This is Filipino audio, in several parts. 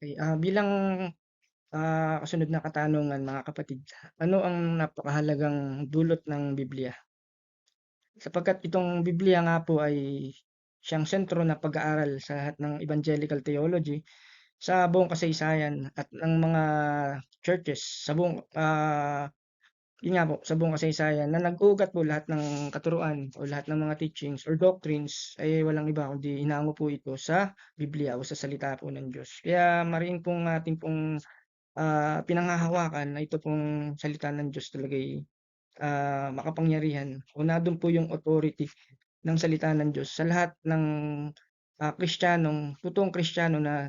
Okay, bilang, kasunod na katanungan mga kapatid, ano ang napakahalagang dulot ng Biblia? Sapagkat itong Biblia nga po ay siyang sentro na pag-aaral sa lahat ng evangelical theology sa buong kasaysayan at ng mga churches sa buong, yun nga po, sa buong kasaysayan na nag-uugat po lahat ng katuruan o lahat ng mga teachings or doctrines ay walang iba kundi hinango po ito sa Biblia o sa salita po ng Diyos. Kaya mariin pong ating pong pinanghahawakan na ito pong salita ng Diyos talaga'y, makapangyarihan o nandun po yung authority ng salita ng Diyos sa lahat ng, Kristiyanong totoong Kristiyano na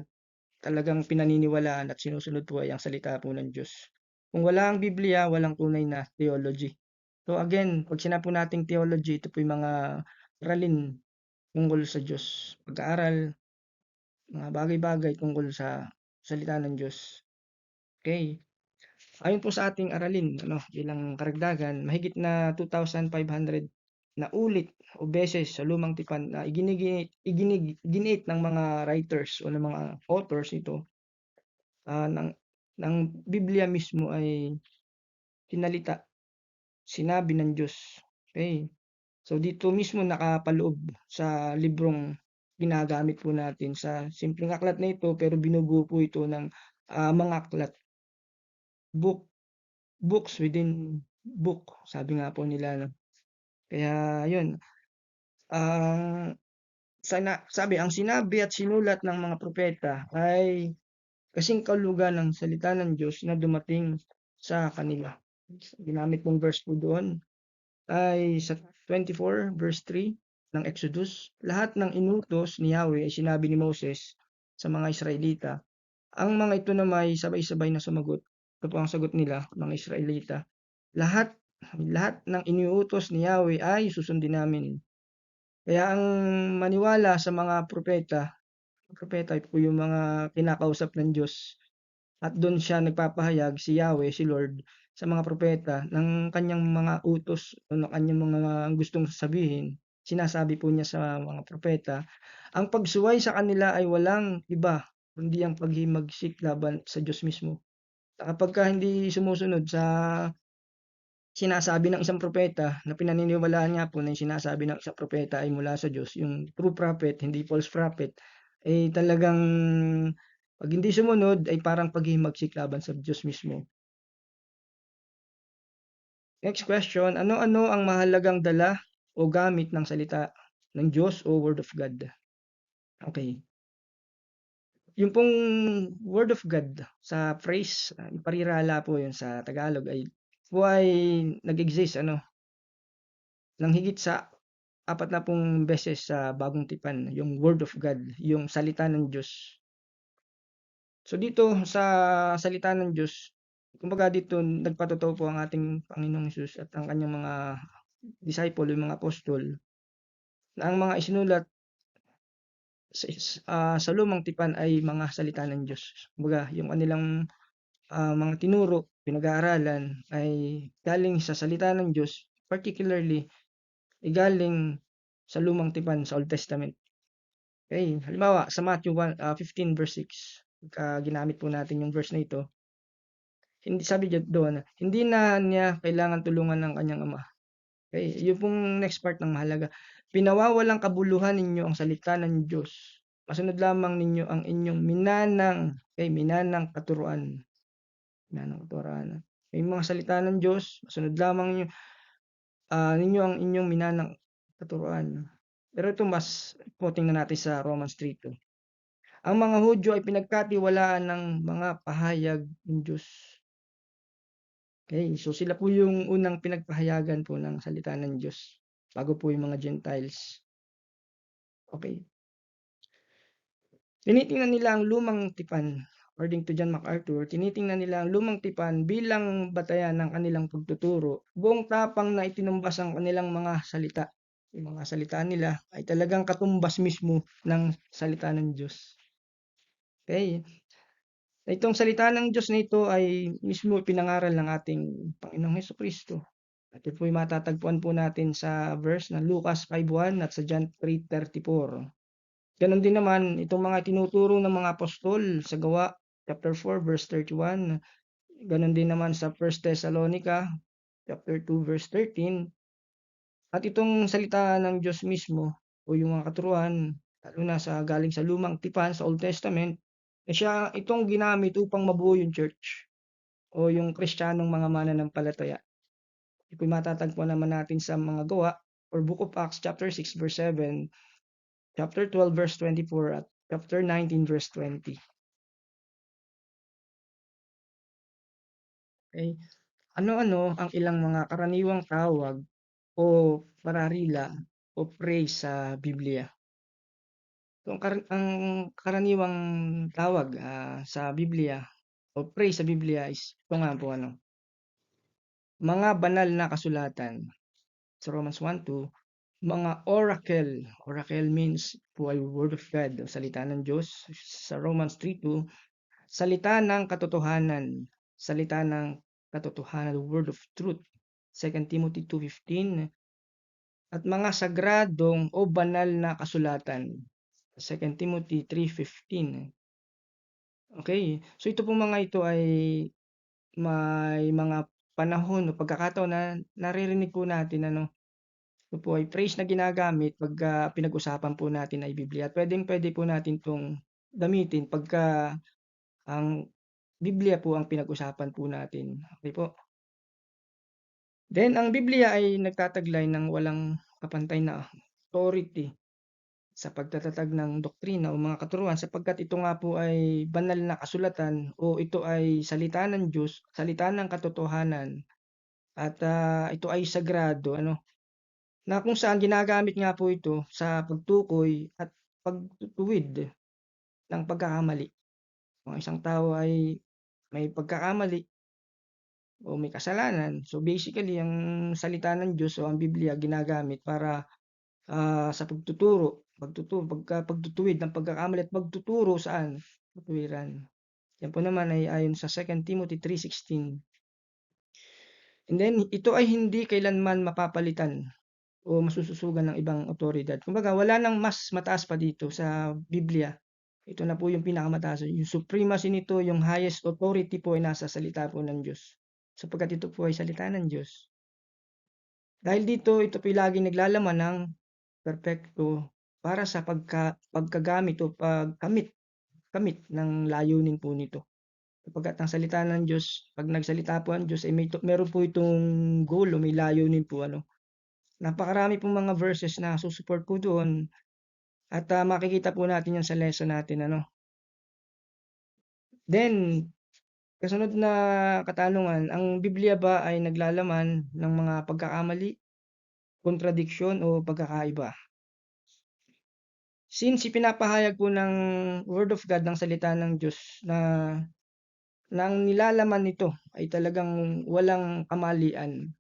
talagang pinaniniwalaan at sinusunod po ay ang salita po ng Diyos. Kung wala ang Biblia, walang tunay na theology. So again, 'pag sinabi po nating theology, ito po yung mga aralin tungkol sa Diyos, pag-aaral, mga bagay-bagay tungkol sa salita ng Diyos. Okay. Ayon po sa ating aralin ano, bilang karagdagan, mahigit na 2,500 na ulit o beses sa Lumang Tipan na iginiit ng mga writers o ng mga authors ito, ng Biblia mismo ay sinalita, sinabi ng Diyos. Okay. So dito mismo nakapaloob sa librong ginagamit po natin sa simpleng aklat na ito pero binubuo po ito ng, mga aklat, book books within book, sabi nga po nila 'no. Kaya 'yun, ang sabi ang sinabi at sinulat ng mga propeta ay kasing kahulugan ng salita ng Diyos na dumating sa kanila. Ginamit mong verse po doon ay sa 24 verse 3 ng Exodus, lahat ng inutos ni Yahweh ay sinabi ni Moses sa mga Israelita. Ang mga ito naman ay sabay-sabay na sumagot. Ito po ang sagot nila, mga Israelita. Lahat lahat ng iniuutos ni Yahweh ay susundin namin. Kaya ang maniwala sa mga propeta po yung mga kinakausap ng Diyos at doon siya nagpapahayag si Yahweh, si Lord sa mga propeta ng kanyang mga utos o ng kanyang mga gustong sabihin. Sinasabi po niya sa mga propeta, ang pagsuway sa kanila ay walang iba kundi ang paghimagsik laban sa Diyos mismo. Kapagka hindi sumusunod sa sinasabi ng isang propeta na pinaniniwalaan nga po na yung sinasabi ng isang propeta ay mula sa Diyos, yung true prophet, hindi false prophet, eh talagang 'pag hindi sumunod ay parang paghihimagsik laban sa Diyos mismo. Next question, ano-ano ang mahalagang dala o gamit ng salita ng Diyos o Word of God? Okay. Yung pong Word of God sa phrase, parirala po yun sa Tagalog ay nag-exist ano, ng higit sa 40 beses sa Bagong Tipan, yung Word of God, yung salita ng Diyos. So dito sa salita ng Diyos, kumbaga dito nagpatotoo po ang ating Panginoong Hesus at ang kanyang mga disciple, yung mga apostol, na ang mga isinulat sa Lumang Tipan ay mga salita ng Diyos. Kumbaga yung kanilang, mga tinuro, pinag-aaralan ay galing sa salita ng Diyos, particularly ay galing sa Lumang Tipan, sa Old Testament. Okay, halimbawa sa Matthew 15 verse 6, pagka ginamit po natin yung verse na ito, hindi sabi diyan doon, hindi na niya kailangan tulungan ng kanyang ama. Okay, yung pong next part ng mahalaga, pinawawalang kabuluhan ninyo ang salita ng Diyos. Masunod lamang ninyo ang inyong minanang katuruan. Minanang katuruan. Yung mga salita ng Diyos, masunod lamang ninyo ang inyong minanang katuruan. Pero ito mas tingnan natin sa Romans 3:2. Ang mga Hudyo ay pinagkatiwalaan ng mga pahayag ng Diyos. Okay, so sila po yung unang pinagpahayagan po ng salita ng Diyos, bago po yung mga Gentiles. Okay. Tinitingnan nila ang Lumang Tipan, according to John MacArthur, tinitingnan nila ang Lumang Tipan bilang batayan ng kanilang pagtuturo. Buong tapang na itinumbas ang kanilang mga salita. Yung mga salita nila ay talagang katumbas mismo ng salita ng Diyos. Okay. Itong salita ng Diyos na ito ay mismo pinangaral ng ating Panginoong Hesukristo. At ito po'y matatagpuan po natin sa verse ng Lucas 5:1 at sa John 3:34. Ganoon din naman itong mga tinuturo ng mga apostol sa gawa chapter 4 verse 31. Ganon din naman sa 1 Thessalonica chapter 2 verse 13. At itong salita ng Diyos mismo o yung mga katuruan, lalo na sa galing sa Lumang Tipan sa Old Testament, siya itong ginamit upang mabuo yung church o yung Kristiyanong mga mananampalataya. Ito'y matatagpuan naman natin sa mga gawa or Book of Acts chapter 6 verse 7, chapter 12 verse 24 at chapter 19 verse 20. Okay? Ano-ano ang ilang mga karaniwang tawag o pararila o praise sa Biblia? So, ang karaniwang tawag sa Biblia o praise sa Biblia is ito nga po mga banal na kasulatan sa Romans 1:2, mga oracle. Oracle means po ay word of God o salita ng Diyos sa Romans 3:2, salita ng katotohanan, salita ng katotohanan, word of truth, 2 Timothy 2:15, at mga sagradong o banal na kasulatan, 2 Timothy 3:15. Okay, so ito pong mga ito ay may mga panahon o pagkakataon na naririnig po natin ito po ay phrase na ginagamit pagka pinag-usapan po natin ay Biblia. At puwedeng-puwede po natin 'tong gamitin pagka ang Biblia po ang pinag-usapan po natin, okey po. Then ang Biblia ay nagtataglay ng walang kapantay na authority sa pagtatatag ng doktrina o mga katuruan sapagkat ito nga po ay banal na kasulatan o ito ay salita ng Diyos, salita ng katotohanan at ito ay sagrado na kung saan ginagamit nga po ito sa pagtukoy at pagtutuwid ng pagkakamali. Kung ang isang tao ay may pagkakamali o may kasalanan, so basically ang salita ng Diyos o ang Biblia ginagamit para sa pagtutuwid ng pagkakamali at pagtuturo saan? Katuwiran. Yan po naman ay ayon sa 2 Timothy 3:16. And then ito ay hindi kailanman mapapalitan o masususugan ng ibang awtoridad. Kumbaga wala nang mas mataas pa dito sa Biblia. Ito na po yung pinakamataas. Yung supremacy nito, yung highest authority po ay nasa salita po ng Diyos. Sapagkat ito po ay salita ng Diyos. Dahil dito, ito po laging naglalaman ng perpekto para sa pagkagamit o kamit ng layunin po nito. Sapagkat ang salita ng Diyos, pag nagsalita po ang Diyos, ay meron po itong goal o may layunin po Napakarami pong mga verses na susupport po doon at makikita po natin yan sa lesson natin Then, kasunod na katanungan, ang Biblia ba ay naglalaman ng mga pagkakamali, kontradiksyon o pagkakaiba? Since ipinapahayag po ng Word of God, ng salita ng Diyos na ang nilalaman nito ay talagang walang kamalian,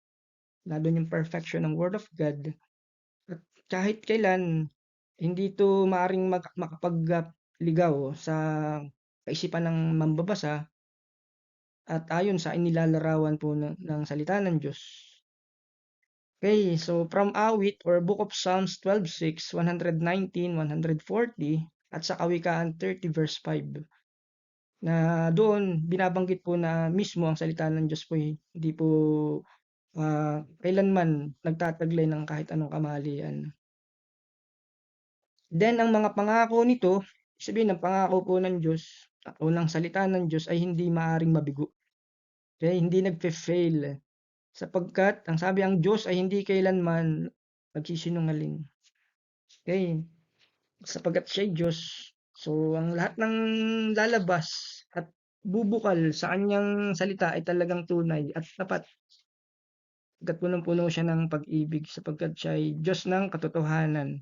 nandun yung perfection ng Word of God, at kahit kailan hindi ito maaaring makapagligaw sa kaisipan ng mambabasa at ayon sa inilalarawan po ng salita ng Diyos. Okay, so from Awit or Book of Psalms 12:6, 119, 140 at sa Kawikaan 30 verse 5 na doon binabanggit po na mismo ang salita ng Diyos po hindi po kailanman nagtataglay ng kahit anong kamalian. Then ang mga pangako nito, sabihin ng pangako po ng Diyos o ng salita ng Diyos ay hindi maaring mabigo. Okay, hindi nagfe-fail. Sapagkat ang sabi ang Diyos ay hindi kailanman nagsisinungaling. Okay, sapagkat siya'y Diyos. So ang lahat ng lalabas at bubukal sa kanyang salita ay talagang tunay at tapat. Sapagkat punong-puno siya ng pag-ibig sapagkat siya'y Diyos ng katotohanan.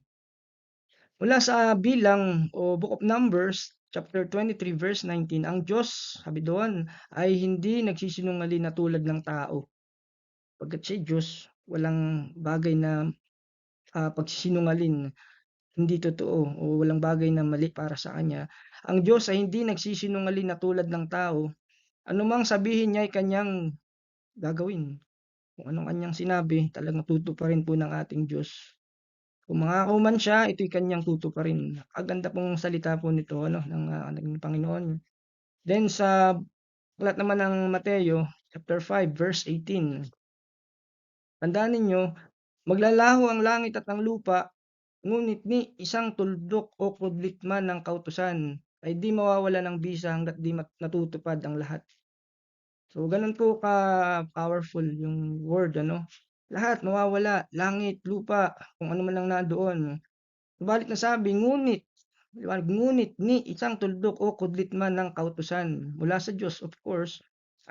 Mula sa Bilang o Book of Numbers, chapter 23 verse 19, ang Diyos, sabi doon, ay hindi nagsisinungaling na tulad ng tao. Pagkat siya Diyos, walang bagay na pagsisinungaling hindi totoo o walang bagay na mali para sa kanya. Ang Diyos ay hindi nagsisinungaling na tulad ng tao. Anumang sabihin niya ay kanyang gagawin. Kung anong kanyang sinabi, talagang tutuparin po ng ating Diyos. Kung mangako man siya, ito'y kanyang tutuparin. Ang ganda pong salita po nito ng Panginoon. Then sa aklat naman ng Mateo, chapter 5, verse 18. Tandaan ninyo, maglalaho ang langit at ang lupa, ngunit ni isang tuldok o kudlit man ng kautusan ay di mawawala ng bisa hangga't di natutupad ang lahat. So, ganun po ka-powerful yung word, ano? Lahat mawawala, langit, lupa, kung ano man lang nandoon. Subalit nasabi, ngunit ni isang tuldok o kudlit man ng kautusan mula sa Diyos, of course,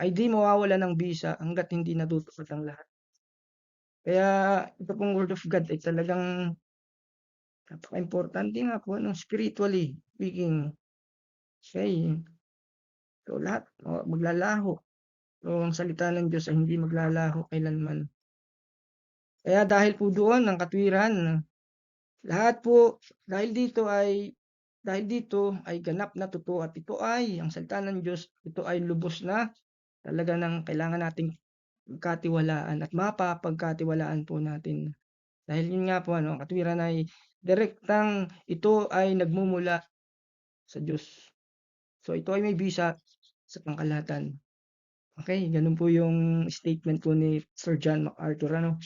ay di mawawala ng bisa hangga't hindi natutupad ang lahat. Kaya ito pong word of God ay talagang napaka-importante nga po, ano, spiritually speaking. Okay. So, lahat maglalaho. So, ang salita ng Diyos ay hindi maglalaho kailanman. Kaya dahil po doon ang katwiran, lahat po dahil dito ay ganap na totoo at ito ay ang salita ng Diyos, ito ay lubos na talaga ng kailangan nating pagkatiwalaan at mapapagkatiwalaan po natin. Dahil yun nga po, ano, ang katwiran ay direktang ito ay nagmumula sa Diyos. So ito ay may bisa sa pangkalahatan. Okay, ganun po yung statement po ni Sir John MacArthur, ano.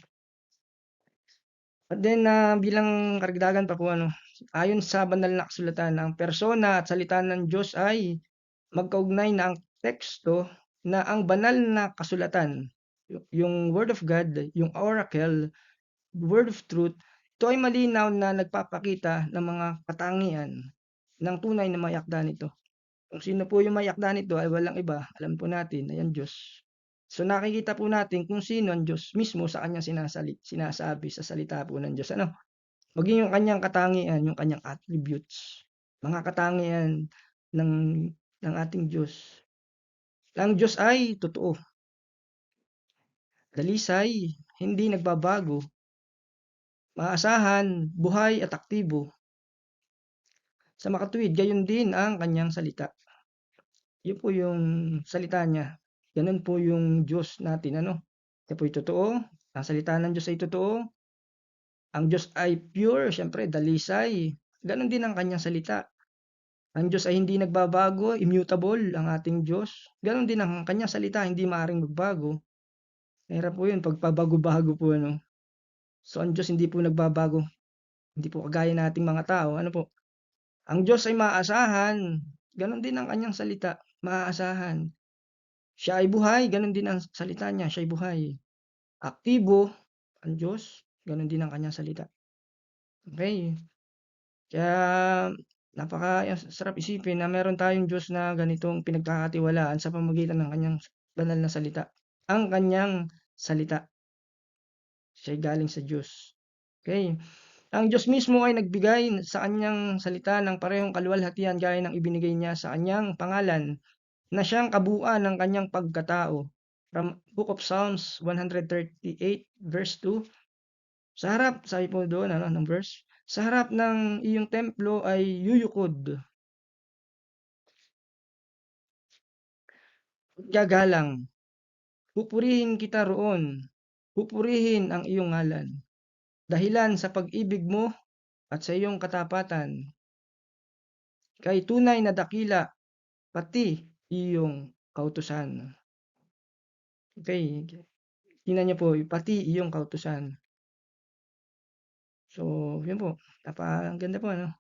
At then bilang karagdagan pa po, ano, ayon sa banal na kasulatan, ang persona at salita ng Diyos ay magkaugnay na ang teksto na ang banal na kasulatan, yung Word of God, yung oracle, Word of Truth, ito ay malinaw na nagpapakita ng mga katangian ng tunay na may akda nito. Kung sino po yung may akda nito ay walang iba, alam po natin ay ang Diyos. So nakikita po natin kung sino ang Diyos mismo sa kanyang sinasabi sa salita po ng Diyos. Ano? Maging yung kanyang katangian, yung kanyang attributes, mga katangian ng ating Diyos. Ang Diyos ay totoo, dalisay, hindi nagbabago, maasahan, buhay at aktibo. Sa makatuwid, gayon din ang kanyang salita. Yun po yung salita niya. Ganun po yung Diyos natin, ano. Siya po'y totoo, ang salita ng Diyos ay totoo, ang Diyos ay pure, siyempre dalisay. Ganun din ang kanyang salita. Ang Diyos ay hindi nagbabago, immutable ang ating Diyos. Ganun din ang kanyang salita, hindi maaaring magbago. Mahirap po yun, pagpabago-bago po, ano. So, ang Diyos hindi po nagbabago. Hindi po kagaya nating mga tao, ano po. Ang Diyos ay maaasahan. Ganun din ang kanyang salita, maaasahan. Siya ay buhay, ganun din ang salita niya, siya ay buhay. Aktibo, ang Diyos, ganun din ang kanyang salita. Okay. Kaya napakasarap isipin na meron tayong Diyos na ganitong pinagkakatiwalaan sa pamamagitan ng kanyang banal na salita. Ang kanyang salita, siya ay galing sa Diyos. Okay. Ang Diyos mismo ay nagbigay sa kanyang salita ng parehong kaluwalhatian gaya ng ibinigay niya sa kanyang pangalan na siyang kabuuan ng kanyang pagkatao. From Book of Psalms 138 verse 2. Sa harap, sabi po doon, ano, ng verse, sa harap ng iyong templo ay yuyukod, gagalang, pupurihin kita roon, pupurihin ang iyong ngalan, dahilan sa pag-ibig mo at sa iyong katapatan, kay tunay na dakila, pati iyong kautusan. Okay, tingnan niyo po, pati iyong kautusan. So, yun po, ang ganda po, ano.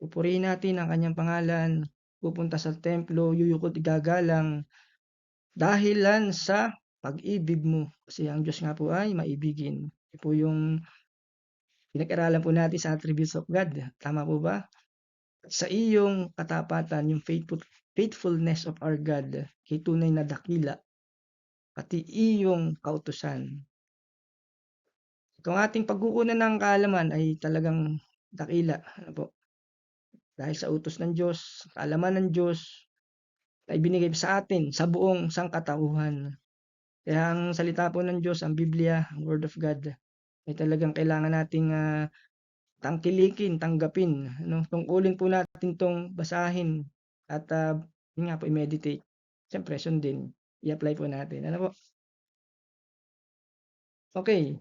Pupurihin natin ang kanyang pangalan, pupunta sa templo, yuyukod, igagalang, dahilan sa pag-ibig mo. Kasi ang Diyos nga po ay maibigin. Ito po yung pinag-aralan po natin sa attributes of God. Tama po ba? Sa iyong katapatan, yung faithfulness of our God, kay tunay na dakila, pati iyong kautusan. Kung ating pagkukunan ng kaalaman ay talagang dakila. Ano po? Dahil sa utos ng Diyos, kaalaman ng Diyos, na ibinigay sa atin sa buong sangkatauhan. Kaya ang salita po ng Diyos, ang Biblia, ang Word of God, ay talagang kailangan nating tangkilikin, tanggapin. Ano? Tungkulin po natin itong basahin at yun nga po, i-meditate. Siyempre, sundin. I-apply po natin. Ano po? Okay.